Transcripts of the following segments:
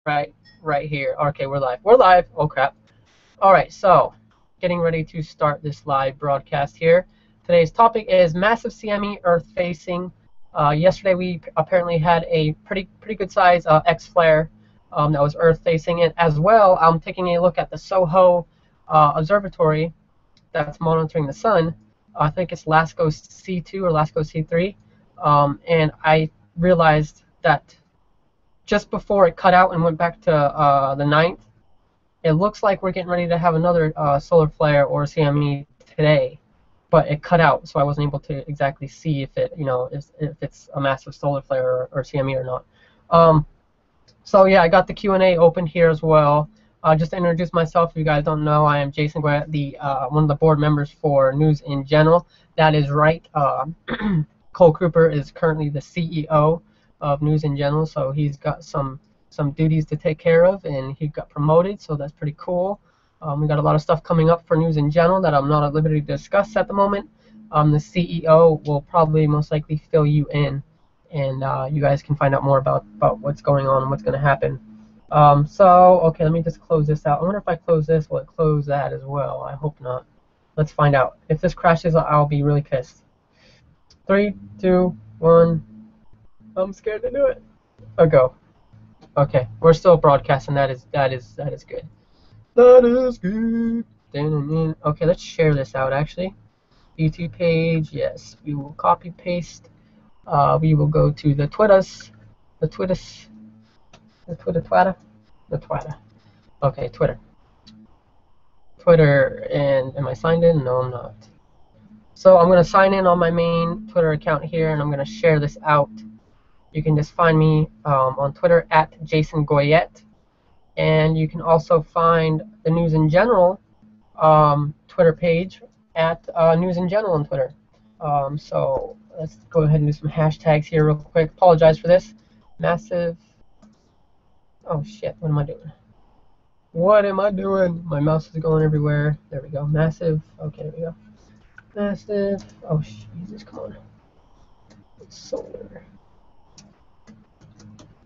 right here. Okay, we're live. We're live. Oh crap. All right, so getting ready to start this live broadcast here. Today's topic is massive CME Earth facing. Yesterday we apparently had a pretty good size X flare that was Earth facing, and as well I'm taking a look at the SOHO observatory that's monitoring the sun. I think it's LASCO C2 or LASCO C3, and I realized that just before it cut out and went back to the 9th, it looks like we're getting ready to have another solar flare or CME today, but it cut out, so I wasn't able to exactly see if it, if it's a massive solar flare or CME or not. So yeah, I got the Q&A open here as well. Just to introduce myself, if you guys don't know, I am Jason Goyette, the one of the board members for News in General. That is right. Cole Cooper is currently the CEO of News in General, so he's got some duties to take care of, and he got promoted, so that's pretty cool. We got a lot of stuff coming up for News in General that I'm not at liberty to discuss at the moment. The CEO will probably most likely fill you in, and you guys can find out more about what's going on and what's going to happen. So, okay, let me just close this out. I wonder if I close this, will it close that as well? I hope not. Let's find out. If this crashes, I'll be really pissed. 3, 2, 1. I'm scared to do it. Go. Okay, we're still broadcasting. That is good. That is good. Okay, let's share this out. Actually, YouTube page. Yes, we will copy paste. We will go to the Twitter. Okay, Twitter, and am I signed in? No, I'm not. So I'm going to sign in on my main Twitter account here, and I'm going to share this out. You can just find me on Twitter at Jason Goyette, and you can also find the News in General Twitter page at News in General on Twitter. So let's go ahead and do some hashtags here real quick. Apologize for this. Massive. Oh shit! What am I doing? What am I doing? My mouse is going everywhere. There we go. Massive. Okay, there we go. Massive. Oh Jesus! Come on.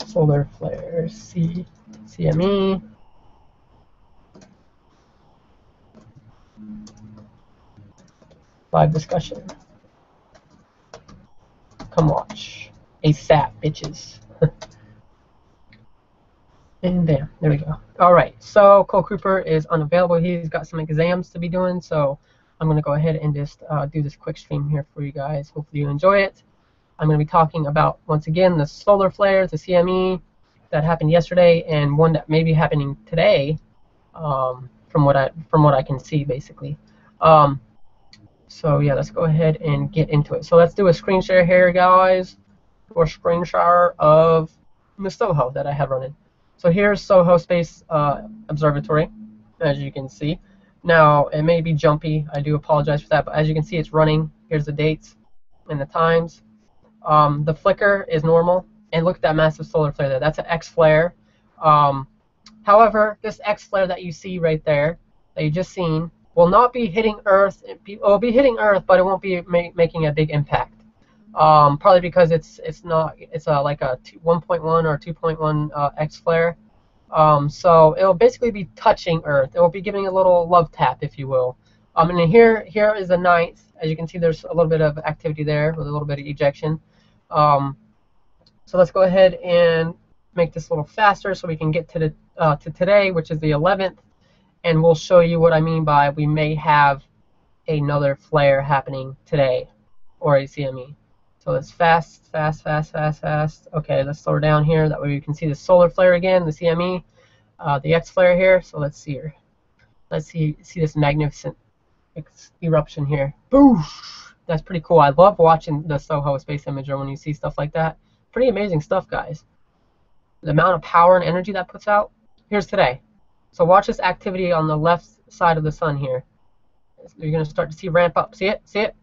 Solar Flare CME. Live discussion. Come watch. ASAP, bitches. And bam, there we go. All right, so Cole Cooper is unavailable. He's got some exams to be doing, so I'm going to go ahead and just do this quick stream here for you guys. Hopefully you enjoy it. I'm going to be talking about, once again, the solar flares, the CME that happened yesterday, and one that may be happening today, from what I can see, basically. So yeah, let's go ahead and get into it. So let's do a screen share here, guys, or screen share of the SOHO that I have running. So here's SOHO Space Observatory, as you can see. Now, it may be jumpy. I do apologize for that, but as you can see, it's running. Here's the dates and the times. The flicker is normal, and look at that massive solar flare there. That's an X flare. However, this X flare that you see right there, that you just seen, will not be hitting Earth. It will be hitting Earth, but it won't be making a big impact. Probably because it's like a 1.1 or 2.1 X flare. So it'll basically be touching Earth. It will be giving a little love tap, if you will. And here is the 9th. As you can see, there's a little bit of activity there with a little bit of ejection. So let's go ahead and make this a little faster so we can get to the to today, which is the 11th, and we'll show you what I mean by we may have another flare happening today, or a CME. So it's fast. Okay, let's slow down here. That way we can see the solar flare again, the CME, the X flare here. So let's see here. Let's see this magnificent eruption here. Boosh! That's pretty cool. I love watching the SOHO space imager when you see stuff like that. Pretty amazing stuff, guys. The amount of power and energy that puts out. Here's today. So watch this activity on the left side of the sun here. You're going to start to see ramp up. See it? See it?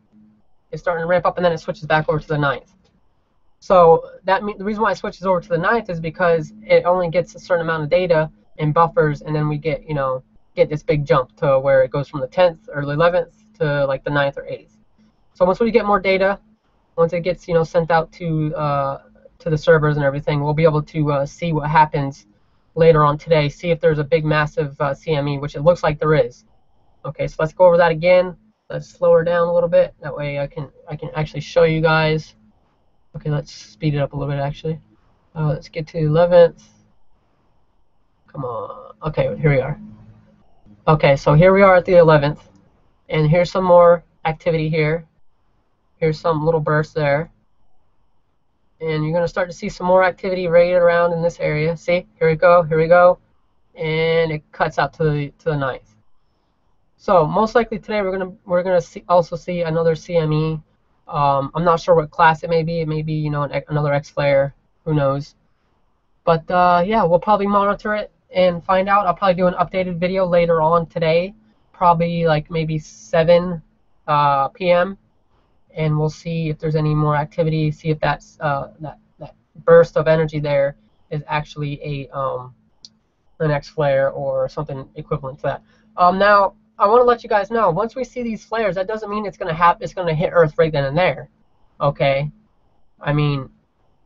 It's starting to ramp up, and then it switches back over to the 9th. So the reason why it switches over to the 9th is because it only gets a certain amount of data and buffers, and then we get this big jump to where it goes from the 10th or the 11th to like the 9th or 8th. So once we get more data, once it gets sent out to the servers and everything, we'll be able to see what happens later on today, see if there's a big massive CME, which it looks like there is. Okay, so let's go over that again. Let's slow her down a little bit. That way I can actually show you guys. Okay, let's speed it up a little bit actually. Let's get to the 11th. Come on. Okay, here we are. Okay, so here we are at the 11th, and here's some more activity here. Here's some little bursts there. And you're going to start to see some more activity right around in this area. See, here we go, and it cuts out to the 9th. So most likely today we're gonna also see another CME. I'm not sure what class it may be. It may be, you know, another X flare. Who knows? But yeah, we'll probably monitor it and find out. I'll probably do an updated video later on today, probably like maybe 7 p.m. and we'll see if there's any more activity. See if that's that burst of energy there is actually an X flare or something equivalent to that. Now, I want to let you guys know, once we see these flares, that doesn't mean it's going to hit Earth right then and there. Okay? I mean,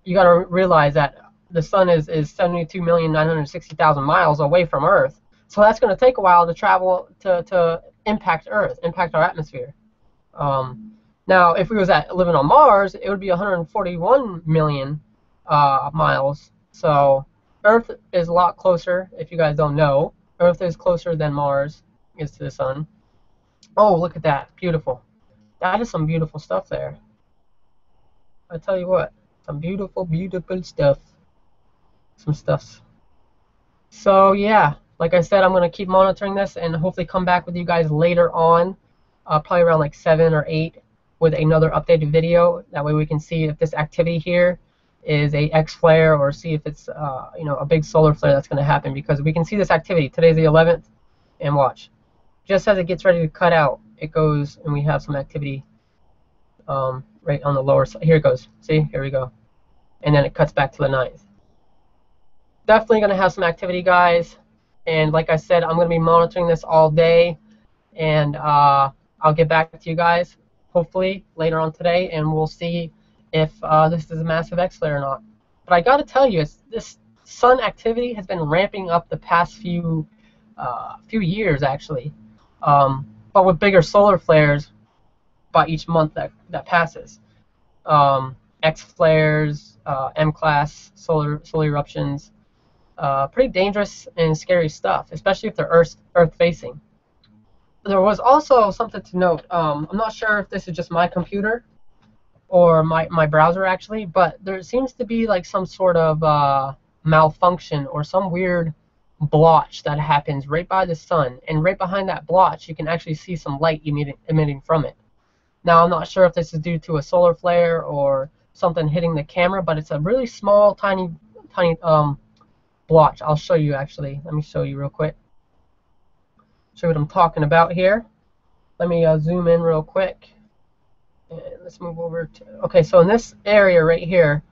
you got to realize that the sun is 72,960,000 miles away from Earth. So that's going to take a while to travel to impact Earth, impact our atmosphere. Now, if we was living on Mars, it would be 141 million miles. So Earth is a lot closer. If you guys don't know, Earth is closer than Mars is to the sun. Oh, look at that. Beautiful. That is some beautiful stuff there. I tell you what, some beautiful, beautiful stuff. Some stuffs. So yeah, like I said, I'm going to keep monitoring this and hopefully come back with you guys later on, probably around like 7 or 8 with another updated video. That way we can see if this activity here is a X flare or see if it's you know, a big solar flare that's going to happen, because we can see this activity. Today's the 11th, and watch. Just as it gets ready to cut out, it goes and we have some activity right on the lower side. Here it goes. See, here we go. And then it cuts back to the 9th. Definitely going to have some activity, guys. And like I said, I'm going to be monitoring this all day. And I'll get back to you guys hopefully later on today, and we'll see if this is a massive X flare or not. But I got to tell you, this sun activity has been ramping up the past few years actually. But with bigger solar flares by each month that passes. X flares, M class solar eruptions, pretty dangerous and scary stuff, especially if they're Earth facing. There was also something to note. I'm not sure if this is just my computer or my browser actually, but there seems to be like some sort of malfunction or some weird blotch that happens right by the sun, and right behind that blotch you can actually see some light emitting from it. Now, I'm not sure if this is due to a solar flare or something hitting the camera, but it's a really small, tiny blotch. I'll show you actually. Let me show you real quick. Show you what I'm talking about here. Let me zoom in real quick. And let's move over to, okay, so in this area right here,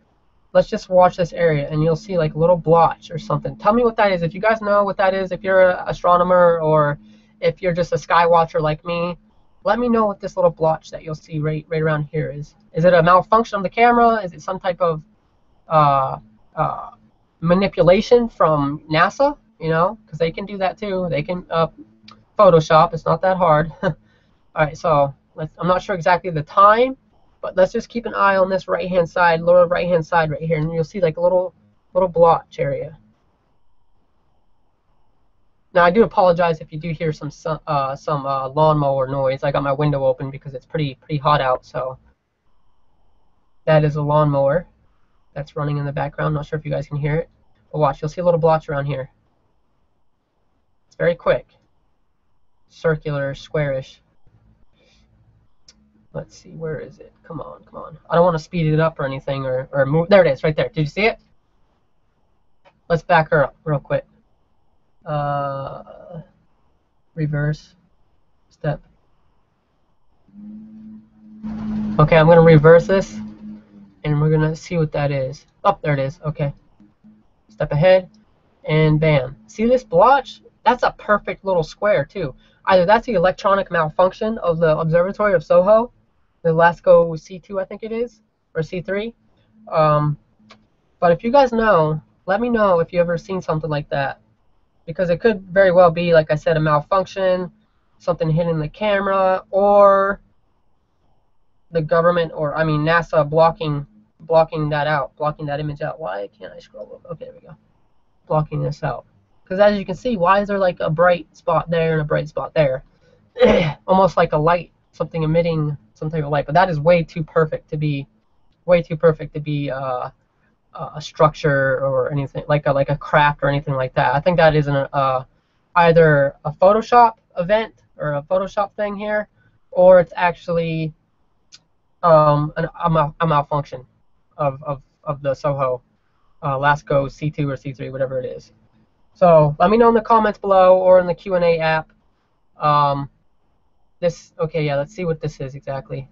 let's just watch this area and you'll see like a little blotch or something. Tell me what that is. If you guys know what that is, if you're an astronomer or if you're just a sky watcher like me, let me know what this little blotch that you'll see right around here is. Is it a malfunction of the camera? Is it some type of manipulation from NASA? You know, because they can do that too. They can Photoshop. It's not that hard. All right, so I'm not sure exactly the time, but let's just keep an eye on this right-hand side, lower right-hand side right here, and you'll see like a little blotch area. Now, I do apologize if you do hear some lawnmower noise. I got my window open because it's pretty hot out. So that is a lawnmower that's running in the background. Not sure if you guys can hear it, but watch. You'll see a little blotch around here. It's very quick, circular, squarish. Let's see, where is it? Come on, come on. I don't want to speed it up or anything or move. There it is, right there. Did you see it? Let's back her up real quick. Reverse step. Okay, I'm going to reverse this and we're going to see what that is. Oh, there it is. Okay. Step ahead and bam. See this blotch? That's a perfect little square too. Either that's the electronic malfunction of the observatory of SOHO, the LASCO C2 I think it is, or C3. But if you guys know, let me know if you ever seen something like that, because it could very well be, like I said, a malfunction, something hitting the camera, or the government, or I mean NASA blocking that out, blocking that image out. Why can't I scroll over? Okay, there we go. Blocking this out. Because as you can see, why is there like a bright spot there and a bright spot there? Almost like a light, something emitting some type of light. But that is way too perfect to be a structure or anything like a craft or anything like that. I think that is either a Photoshop event or a Photoshop thing here, or it's actually a malfunction of the SOHO LASCO C2 or C3, whatever it is. So let me know in the comments below or in the Q&A app. Okay, yeah, let's see what this is exactly,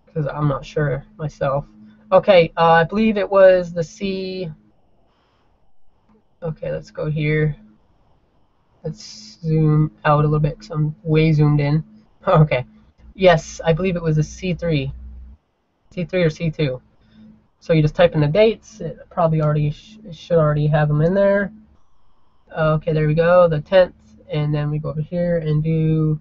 because I'm not sure myself. Okay, I believe it was the C. Okay, let's go here. Let's zoom out a little bit because I'm way zoomed in. Okay, yes, I believe it was a C3 or C2. So you just type in the dates. It probably should already have them in there. Okay, there we go, the 10th, and then we go over here and do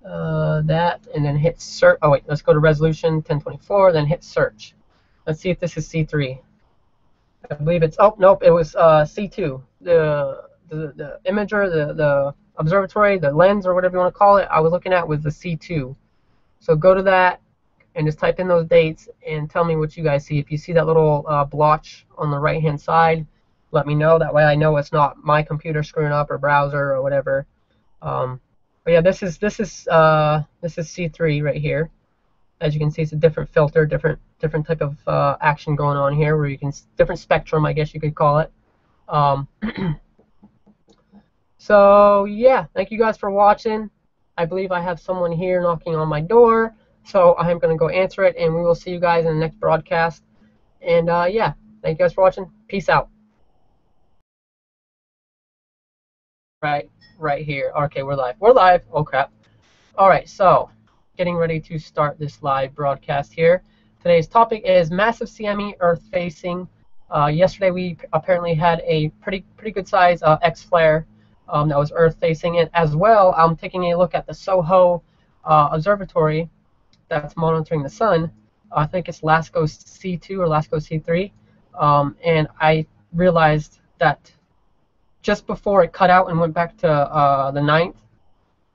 that, and then hit search. Oh wait, let's go to resolution 1024, then hit search. Let's see if this is C3. I believe it's, oh nope, it was C2. The imager, the observatory, the lens, or whatever you want to call it, I was looking at was the C2. So go to that and just type in those dates and tell me what you guys see. If you see that little blotch on the right hand side, let me know. That way I know it's not my computer screwing up or browser or whatever. But yeah, this is C3 right here. As you can see, it's a different filter, different type of action going on here, where you can, different spectrum, I guess you could call it. So yeah, thank you guys for watching. I believe I have someone here knocking on my door, so I'm going to go answer it, and we will see you guys in the next broadcast. And yeah, thank you guys for watching. Peace out. Right here. Okay, we're live. We're live. Oh crap. All right, so getting ready to start this live broadcast here. Today's topic is Massibe CME Earth facing. Yesterday we apparently had a pretty good size X flare that was Earth facing, and as well I'm taking a look at the SOHO observatory that's monitoring the sun. I think it's LASCO C2 or LASCO C3, and I realized that just before it cut out and went back to the 9th,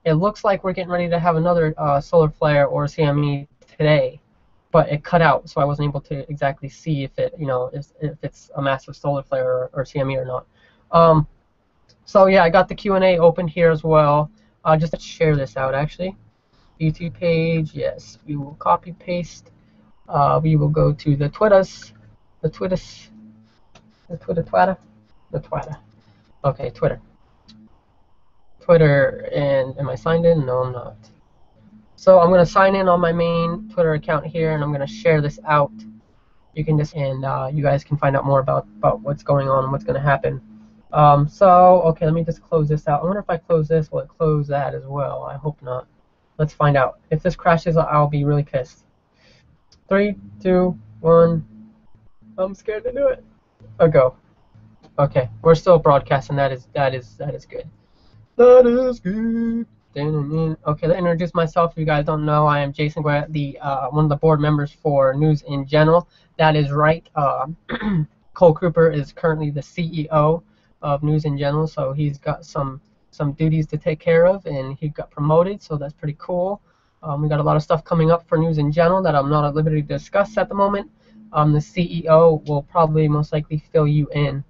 it looks like we're getting ready to have another solar flare or CME today, but it cut out, so I wasn't able to exactly see if it, if it's a massive solar flare or CME or not. So yeah, I got the Q&A open here as well. Just to share this out, actually. YouTube page, yes, we will copy paste. We will go to the Twitter. Okay, Twitter, and am I signed in? No, I'm not. So I'm going to sign in on my main Twitter account here, and I'm going to share this out. You can just, and you guys can find out more about what's going on and what's going to happen. So, okay, let me just close this out. I wonder if I close this, will it close that as well? I hope not. Let's find out. If this crashes, I'll be really pissed. 3, 2, 1. I'm scared to do it. Go. Okay, we're still broadcasting. That is good. That is good. Okay, let me introduce myself. If you guys don't know, I am Jason Guerra, one of the board members for News in General. That is right. Cole Cooper is currently the CEO of News in General, so he's got some duties to take care of, and he got promoted, so that's pretty cool. We got a lot of stuff coming up for News in General that I'm not at liberty to discuss at the moment. The CEO will probably most likely fill you in